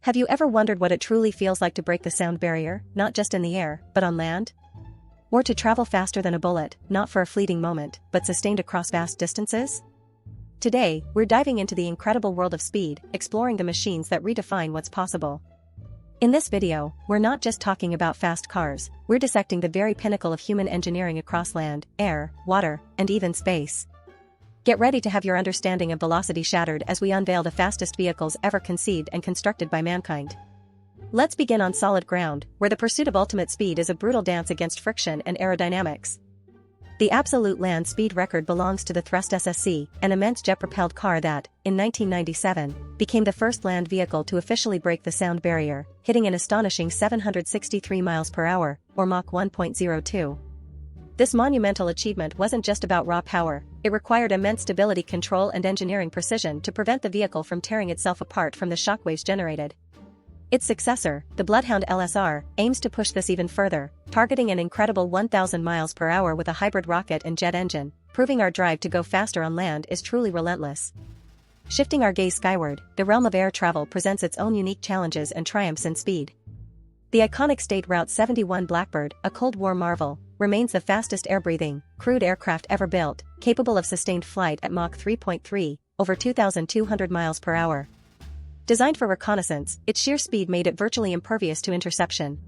Have you ever wondered what it truly feels like to break the sound barrier, not just in the air, but on land? Or to travel faster than a bullet, not for a fleeting moment, but sustained across vast distances? Today, we're diving into the incredible world of speed, exploring the machines that redefine what's possible. In this video, we're not just talking about fast cars, we're dissecting the very pinnacle of human engineering across land, air, water, and even space. Get ready to have your understanding of velocity shattered as we unveil the fastest vehicles ever conceived and constructed by mankind. Let's begin on solid ground, where the pursuit of ultimate speed is a brutal dance against friction and aerodynamics. The absolute land speed record belongs to the Thrust SSC, an immense jet-propelled car that, in 1997, became the first land vehicle to officially break the sound barrier, hitting an astonishing 763 miles per hour, or Mach 1.02. This monumental achievement wasn't just about raw power, it required immense stability control and engineering precision to prevent the vehicle from tearing itself apart from the shockwaves generated. Its successor, the Bloodhound LSR, aims to push this even further, targeting an incredible 1,000 miles per hour with a hybrid rocket and jet engine, proving our drive to go faster on land is truly relentless. Shifting our gaze skyward, the realm of air travel presents its own unique challenges and triumphs in speed. The iconic State Route 71 Blackbird, a Cold War marvel, remains the fastest air-breathing, crewed aircraft ever built, capable of sustained flight at Mach 3.3, over 2,200 miles per hour. Designed for reconnaissance, its sheer speed made it virtually impervious to interception.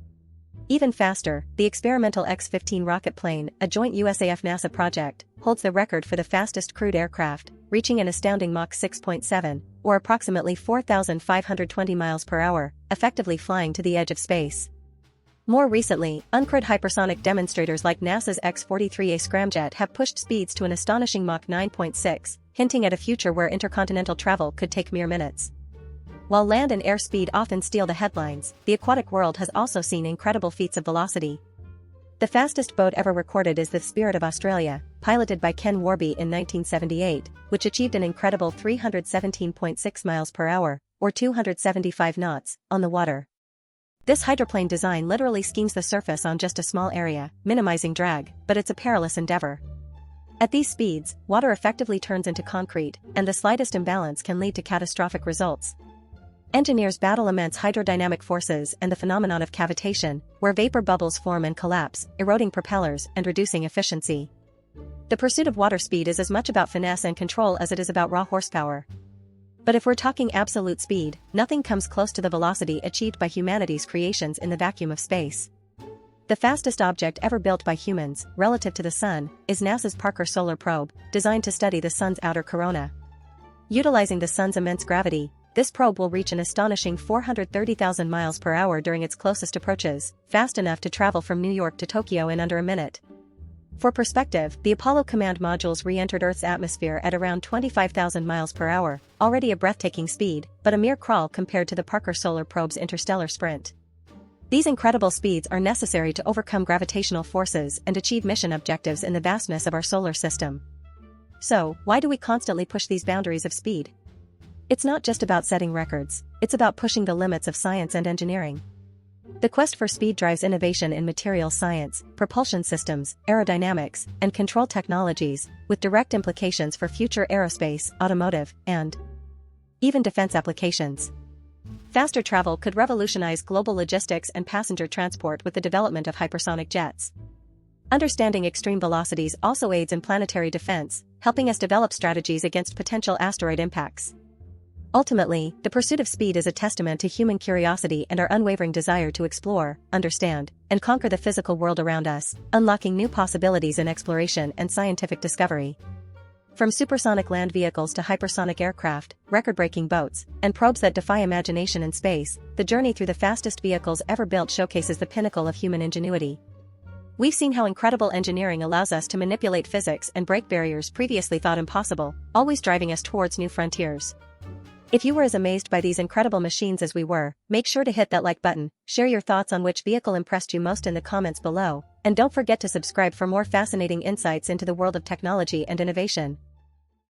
Even faster, the experimental X-15 rocket plane, a joint USAF-NASA project, holds the record for the fastest crewed aircraft, reaching an astounding Mach 6.7, or approximately 4,520 miles per hour, effectively flying to the edge of space. More recently, uncrewed hypersonic demonstrators like NASA's X-43A scramjet have pushed speeds to an astonishing Mach 9.6, hinting at a future where intercontinental travel could take mere minutes. While land and air speed often steal the headlines, the aquatic world has also seen incredible feats of velocity. The fastest boat ever recorded is the Spirit of Australia, piloted by Ken Warby in 1978, which achieved an incredible 317.6 miles per hour, or 275 knots, on the water. This hydroplane design literally schemes the surface on just a small area, minimizing drag, but it's a perilous endeavor. At these speeds, water effectively turns into concrete, and the slightest imbalance can lead to catastrophic results. Engineers battle immense hydrodynamic forces and the phenomenon of cavitation, where vapor bubbles form and collapse, eroding propellers and reducing efficiency. The pursuit of water speed is as much about finesse and control as it is about raw horsepower. But if we're talking absolute speed, nothing comes close to the velocity achieved by humanity's creations in the vacuum of space. The fastest object ever built by humans, relative to the Sun, is NASA's Parker Solar Probe, designed to study the Sun's outer corona. Utilizing the Sun's immense gravity, this probe will reach an astonishing 430,000 miles per hour during its closest approaches, fast enough to travel from New York to Tokyo in under a minute. For perspective, the Apollo command modules re-entered Earth's atmosphere at around 25,000 miles per hour, already a breathtaking speed, but a mere crawl compared to the Parker Solar Probe's interstellar sprint. These incredible speeds are necessary to overcome gravitational forces and achieve mission objectives in the vastness of our solar system. So, why do we constantly push these boundaries of speed? It's not just about setting records, it's about pushing the limits of science and engineering. The quest for speed drives innovation in materials science, propulsion systems, aerodynamics, and control technologies, with direct implications for future aerospace, automotive, and even defense applications. Faster travel could revolutionize global logistics and passenger transport with the development of hypersonic jets. Understanding extreme velocities also aids in planetary defense, helping us develop strategies against potential asteroid impacts. Ultimately, the pursuit of speed is a testament to human curiosity and our unwavering desire to explore, understand, and conquer the physical world around us, unlocking new possibilities in exploration and scientific discovery. From supersonic land vehicles to hypersonic aircraft, record-breaking boats, and probes that defy imagination in space, the journey through the fastest vehicles ever built showcases the pinnacle of human ingenuity. We've seen how incredible engineering allows us to manipulate physics and break barriers previously thought impossible, always driving us towards new frontiers. If you were as amazed by these incredible machines as we were, make sure to hit that like button, share your thoughts on which vehicle impressed you most in the comments below, and don't forget to subscribe for more fascinating insights into the world of technology and innovation.